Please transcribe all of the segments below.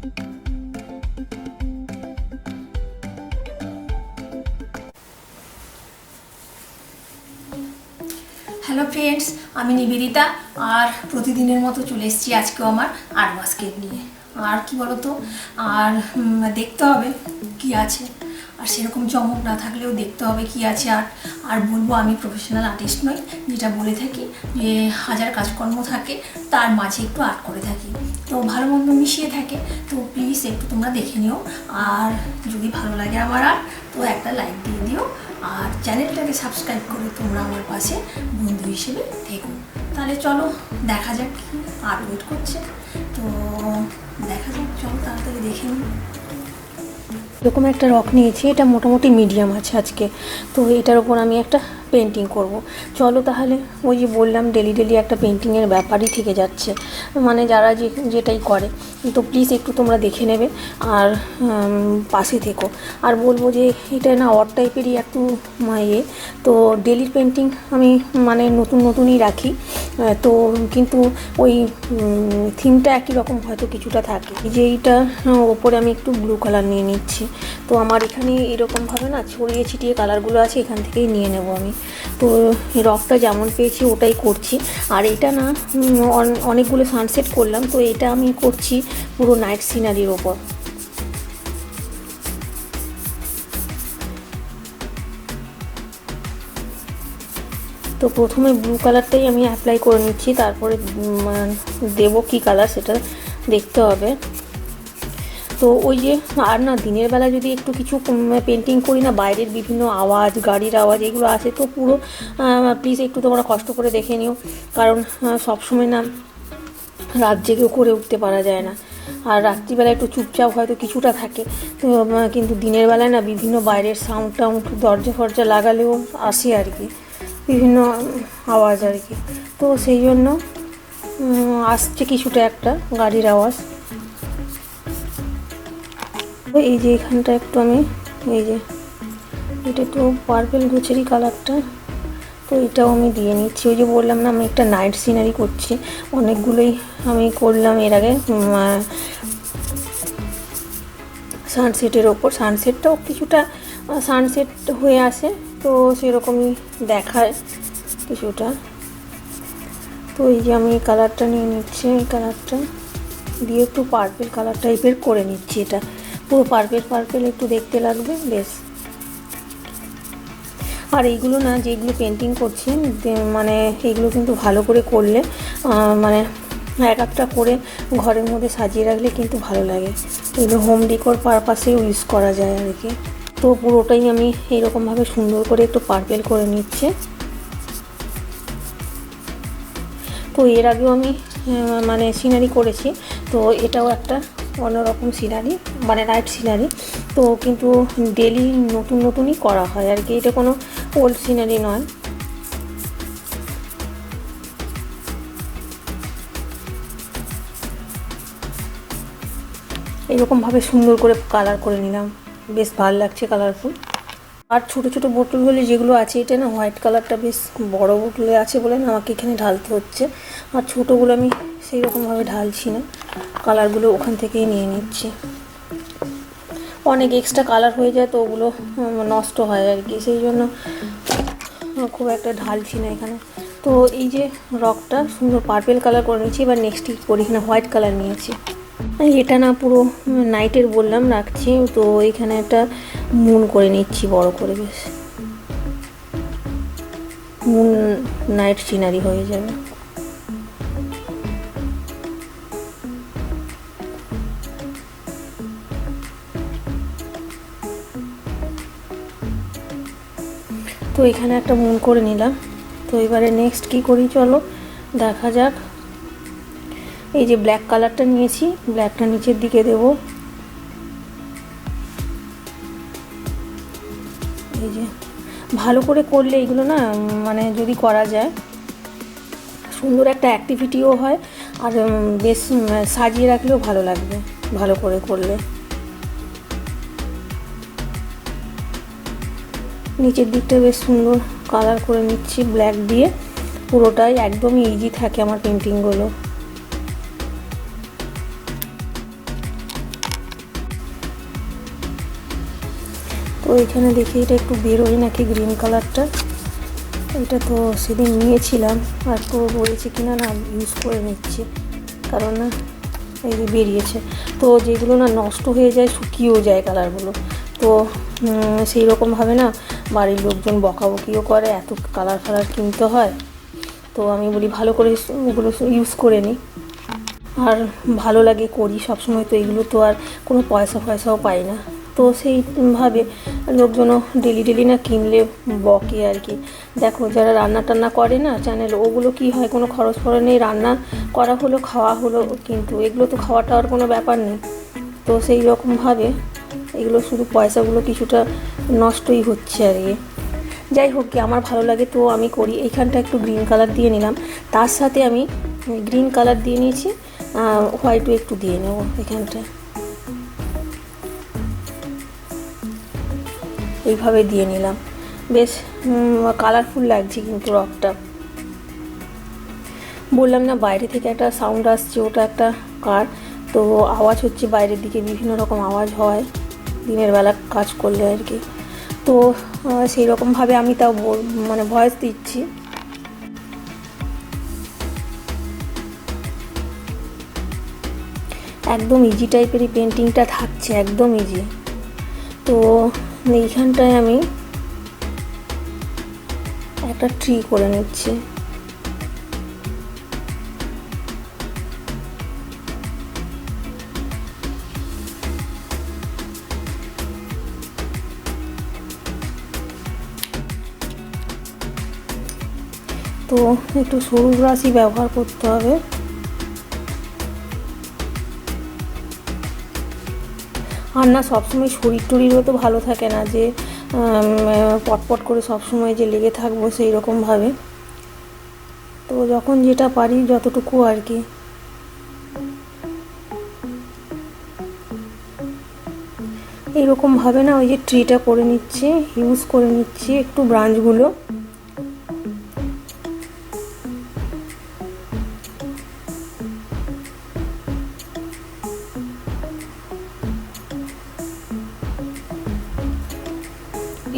Hello friends, আমি নিবেদিতা আর প্রতিদিনের মতো চলে এসেছি আজকেও আমার আর্ট বাস্কেট নিয়ে। আর কি বলতো, আর দেখতে হবে কি আছে, আর সেরকম চমক না থাকলেও দেখতে হবে কি আছে। আর বলবো আমি প্রফেশনাল আর্টিস্ট নই, যেটা বলে থাকি যে হাজার কাজকর্ম থাকে তার মাঝে একটু আর্ট করে থাকি, তো ভালো মন্দ মিশিয়ে থাকে। তো প্লিজ একটু তোমরা দেখে নিও, আর যদি ভালো লাগে আমার আর্ট তো একটা লাইক দিয়ে দিও, আর চ্যানেলটাকে সাবস্ক্রাইব করে তোমরা আমার পাশে বন্ধু হিসেবে থেকো। তাহলে চলো দেখা যাক আর ওয়েট করছে, তো দেখা যাক, চলো তাড়াতাড়ি দেখে নিই। এরকম একটা রক নিয়েছি, এটা মোটামুটি মিডিয়াম আছে আজকে, তো এটার ওপর আমি একটা পেন্টিং করব। চলো তাহলে, ওই যে বললাম ডেলি ডেলি একটা পেন্টিংয়ের ব্যাপারই থেকে যাচ্ছে, মানে যারা যেটাই করে, তো প্লিজ একটু তোমরা দেখে নেবে আর পাশে থেকো। আর বলবো যে এটা না অড টাইপেরই একটু তো ডেলির পেন্টিং আমি মানে নতুনই রাখি, তো কিন্তু ওই থিমটা একই রকম হয়তো কিছুটা থাকে। যে এইটা ওপরে আমি একটু ব্লু কালার নিয়ে নিচ্ছি, তো আমার এখানে এরকমভাবে না ছড়িয়ে ছিটিয়ে কালারগুলো আছে, এখান থেকেই নিয়ে নেব আমি। তো রকটা যেমন পেয়েছি ওটাই করছি। আর এটা না অনেকগুলো সানসেট করলাম, তো এটা আমি করছি পুরো নাইট সিনারির ওপর। তো প্রথমে ব্লু কালারটাই আমি অ্যাপ্লাই করে নিচ্ছি, তারপরে দেবো কী কালার সেটা দেখতে হবে। তো ওই যে আর না দিনের বেলা যদি একটু কিছু পেন্টিং করি না, বাইরের বিভিন্ন আওয়াজ, গাড়ির আওয়াজ এগুলো আসে, তো পুরো প্লিজ একটু তোমরা কষ্ট করে দেখে নিও, কারণ সবসময় না রাত জেগেও করে উঠতে পারা যায় না। আর রাত্রিবেলা একটু চুপচাপ হয়তো কিছুটা থাকে, তো কিন্তু দিনের বেলায় না বিভিন্ন বাইরের সাউন্ড টাউন্ড দরজা ফরজা লাগালেও আসে আর কি, বিভিন্ন আওয়াজ আর কি। তো সেই জন্য আসছে কিছুটা একটা গাড়ির আওয়াজ। এই যে এখানটা একটু আমি এই যে এটা একটু পার্পেল গোছেরই কালারটা, তো এটাও আমি দিয়ে নিচ্ছি। ওই যে বললাম না আমি একটা নাইট সিনারি করছি, অনেকগুলোই আমি করলাম এর আগে সানসেটের ওপর। সানসেটটাও কিছুটা সানসেট হয়ে আসে, তো সেরকমই দেখায় কিছুটা। তো এই যে আমি এই কালারটা নিয়ে নিচ্ছি, এই কালারটা দিয়ে একটু পার্পেল কালার টাইপের করে নিচ্ছি। এটা পুরো পার্পেল একটু দেখতে লাগবে বেশ। আর এইগুলো না যেগুলো পেন্টিং করছি মানে এইগুলো কিন্তু ভালো করে করলে মানে এক একটা করে ঘরের মধ্যে সাজিয়ে রাখলে কিন্তু ভালো লাগে, এগুলো হোম ডেকোর পারপাসেও ইউজ করা যায় আর কি। তো পুরোটাই আমি এইরকমভাবে সুন্দর করে একটু পার্পেল করে নিচ্ছি। তো এর আগেও আমি মানে সিনারি করেছি, তো এটাও একটা অন্যরকম সিনারি, মানে নাইট সিনারি, তো কিন্তু ডেলি নতুনই করা হয় আর কি, এটা কোনো ওল্ড সিনারি নয়। এরকমভাবে সুন্দর করে কালার করে নিলাম, বেশ ভালো লাগছে কালারফুল। আর ছোটো ছোটো বোতলগুলো যেগুলো আছে, এটা না হোয়াইট কালারটা বেশ বড় বোতলে আছে বলে না আমাকে এখানে ঢালতে হচ্ছে, আর ছোটোগুলো আমি সেই রকমভাবে ঢালছি না, কালারগুলো ওখান থেকেই নিয়ে নিচ্ছি। অনেক এক্সট্রা কালার হয়ে যায় তো ওগুলো নষ্ট হয় আর কি, সেই জন্য খুব একটা ঢালছি না এখানে। তো এই যে রকটা সুন্দর পার্পেল কালার করে নিয়েছি, এবার নেক্সট করি এখানে হোয়াইট কালার নিয়েছি। এটা না পুরো নাইটের বললাম রাখছি, তো এখানে একটা মুন করে নিচ্ছি বড় করে, বেশ মুন নাইট সিনারি হয়ে যাবে। তো এখানে একটা মুন করে নিলাম, তো এবারে নেক্সট কি করি চলো দেখা যাক। এই যে ব্ল্যাক কালারটা নিয়েছি, ব্ল্যাকটা নিচের দিকে দেব, এই যে ভালো করে করলে এইগুলো না মানে যদি করা যায় সুন্দর একটা অ্যাক্টিভিটিও হয়, আর বেশ সাজিয়ে রাখলেও ভালো লাগবে ভালো করে করলে। নিচের দিকটা বেশ সুন্দর কালার করে নিচ্ছি ব্ল্যাক দিয়ে, পুরোটাই একদমই ইজি থাকে আমার পেন্টিংগুলো। তো এখানে দেখি এটা একটু বেরোয় নাকি গ্রিন কালারটা। এটা তো সেদিন নিয়েছিলাম, আর তো বলেছে কিনা না ইউজ করে নিচ্ছি, কারণ না এই যে বেরিয়েছে। তো যেগুলো না নষ্ট হয়ে যায়, শুকিয়েও যায় কালারগুলো, তো সেই রকমভাবে না বাড়ির লোকজন বকাবকিও করে, এত কালার ফালার কিনতে হয়। তো আমি বলি ভালো করে ওগুলো ইউজ করে নিই, আর ভালো লাগে করি সবসময়, তো এগুলো তো আর কোনো পয়সাও পাই না। তো সেইভাবে লোকজনও ডেলি না কিনলে বকে আর কি। দেখো যারা রান্না টান্না করে না চ্যানেল, ওগুলো কি হয়, কোনো খরচ পড়ে নেই, রান্না করা হলো খাওয়া হলো, কিন্তু এগুলো তো খাওয়াটা আর কোনো ব্যাপার নেই। তো সেই রকমভাবে এগুলো শুধু পয়সাগুলো কিছুটা নষ্টই হচ্ছে আর কি। যাই হোক কি, আমার ভালো লাগে তো আমি করি। এইখানটা একটু গ্রিন কালার দিয়ে নিলাম, তার সাথে আমি গ্রিন কালার দিয়ে নিয়েছি, হোয়াইটও একটু দিয়ে নেব এখানটায়, এইভাবে দিয়ে নিলাম। বেশ কালারফুল লাগছে কিন্তু রকটা। বললাম না বাইরে থেকে একটা সাউন্ড আসছে, ওটা একটা কার, তো আওয়াজ হচ্ছে বাইরের দিকে, বিভিন্ন রকম আওয়াজ হয় দিনের বেলা কাজ করলে আর কি। তো সেই রকমভাবে আমি তাও মানে ভয়েস দিচ্ছি। একদম ইজি টাইপেরই পেন্টিংটা থাকছে, একদম ইজি। তো এইখানটায় আমি একটা ট্রি করে নিচ্ছি। তো একটু সরু ব্রাশই ব্যবহার করতে হবে। আর না সবসময় শরীর টরিরও তো ভালো থাকে না, যে পটপট করে সবসময় যে লেগে থাকবো সেই রকমভাবে। তো যখন যেটা পারি যতটুকু আর কি। এইরকমভাবে না ওই যে ট্রিটা করে নিচ্ছি, ইউজ করে নিচ্ছি একটু ব্রাঞ্চগুলো।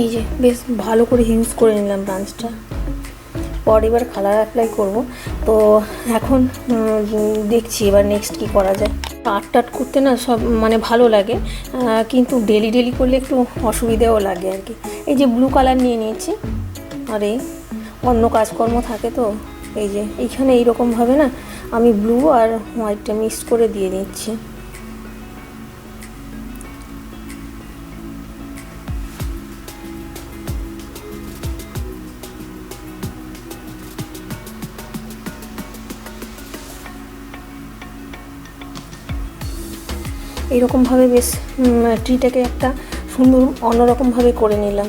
এই যে বেশ ভালো করে ইউজ করে নিলাম ব্রাঞ্চটা। পর এবার কালার অ্যাপ্লাই করব। তো এখন দেখছি এবার নেক্সট কি করা যায়। আর্ট করতে না সব মানে ভালো লাগে, কিন্তু ডেলি করলে একটু অসুবিধাও লাগে আর কি। এই যে ব্লু কালার নিয়ে নিয়েছি, আর এই অন্য কাজকর্ম থাকে তো এই যে এইখানে এইরকমভাবে না আমি ব্লু আর হোয়াইটটা মিক্স করে দিয়ে দিচ্ছি। এইরকমভাবে বেশ ট্রিটাকে একটা সুন্দর অন্যরকমভাবে করে নিলাম।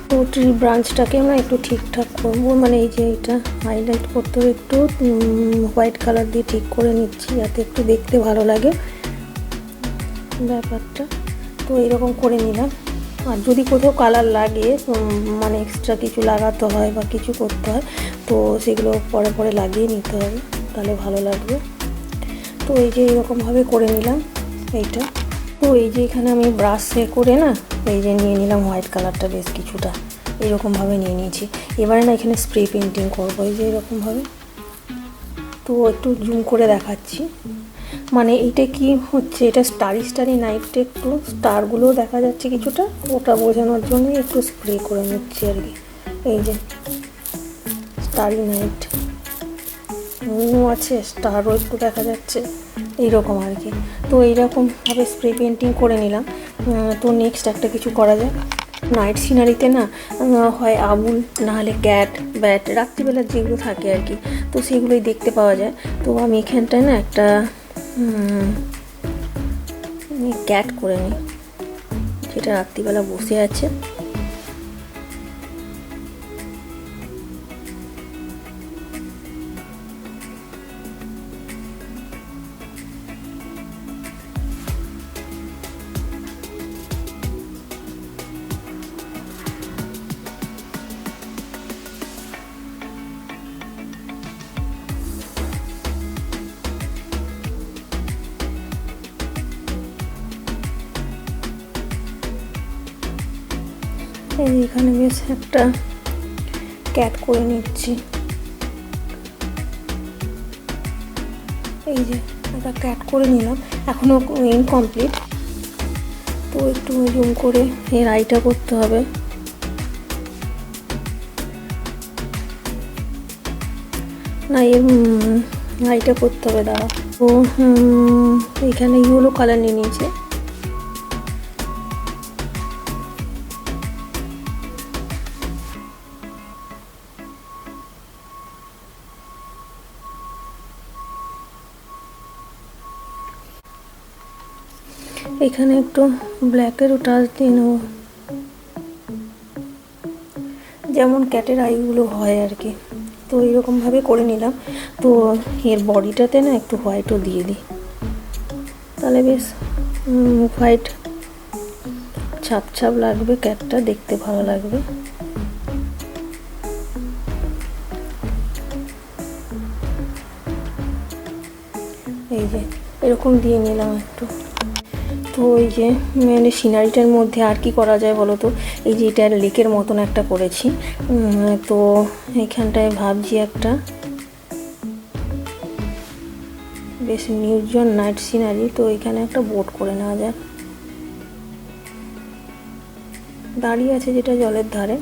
তো ট্রি ব্রাঞ্চটাকে আমরা একটু ঠিকঠাক করবো, মানে এই যে এটা হাইলাইট করতে হবে, একটু হোয়াইট কালার দিয়ে ঠিক করে নিচ্ছি যাতে একটু দেখতে ভালো লাগে ব্যাপারটা। তো এরকম করে নিলাম। আর যদি কোথাও কালার লাগে মানে এক্সট্রা কিছু লাগাতে হয় বা কিছু করতে হয়, তো সেগুলো পরে লাগিয়ে নিতে হবে, তাহলে ভালো লাগবে। তো এই যে এরকমভাবে করে নিলাম এইটা। তো এই যে এখানে আমি ব্রাশে করে না এই যে নিয়ে নিলাম হোয়াইট কালারটা, বেশ কিছুটা এরকমভাবে নিয়ে নিয়েছি। এবারে না এখানে স্প্রে পেন্টিং করবো এই যে এরকমভাবে। তো একটু জুম করে দেখাচ্ছি, মানে এইটা কি হচ্ছে, এটা স্টারি নাইটটা একটু স্টারগুলোও দেখা যাচ্ছে কিছুটা, ওটা বোঝানোর জন্য একটু স্প্রে করে নিচ্ছি আর কি। এই যে স্টারি নাইট মুনও আছে, স্টারও একটু দেখা যাচ্ছে এইরকম আর কি। তো এইরকমভাবে স্প্রে পেন্টিং করে নিলাম। তো নেক্সট একটা কিছু করা যায়। নাইট সিনারিতে না হয় আবুল, নাহলে ক্যাট ব্যাট, রাত্রিবেলা যেগুলো থাকে আর কি, তো সেগুলোই দেখতে পাওয়া যায়। তো আমি এখানটায় না একটা ক্যাট করে নিই, যেটা রাত্রিবেলা বসে আছে। এখানে বেশ একটা ক্যাট করে নিচ্ছি। এই যে একটা ক্যাট করে নিলাম, এখনও ইনকমপ্লিট। তো একটু জুম করে এর আইটা করতে হবে। না, এর আইটা করতে হবে, দাঁড়া। তো এখানে ইয়েলো কালার নিয়ে নিয়েছে। এখানে একটু ব্ল্যাকেরও টাচ দিয়ে নেব, যেমন ক্যাটের আইগুলো হয় আর কি। তো এইরকমভাবে করে নিলাম। তো এর বডিটাতে না একটু হোয়াইটও দিয়ে দিই, তাহলে বেশ হোয়াইট ছাপ ছাপ লাগবে, ক্যাটটা দেখতে ভালো লাগবে। এই যে এরকম দিয়ে নিলাম একটু। তো ওই যে মানে সিনারিটার মধ্যে আর কি করা যায় বলো তো? এই যে এটা লেকের মতন একটা করেছি, তো এইখানটায় ভাবছি একটা বেশ নির্জন নাইট সিনারি। তো এখানে একটা বোট করে নেওয়া যাক। দাঁড়িয়ে আছে যেটা জলের ধারে,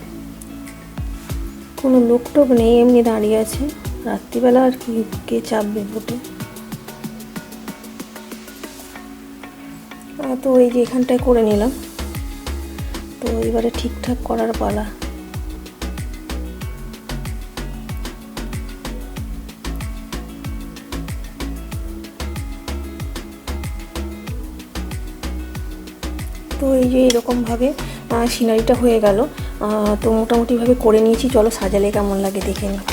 কোনো লোক টোক নেই, এমনি দাঁড়িয়ে আছে। রাত্রিবেলা আর কি কে চাপবে বোটে? তো এই যে এখানটায় করে নিলাম। তো এবারে ঠিকঠাক করার পালা। তো এই যে এরকমভাবে সিনারিটা হয়ে গেল। তো মোটামুটিভাবে করে নিয়েছি, চলো সাজালে কেমন লাগে দেখে নিই।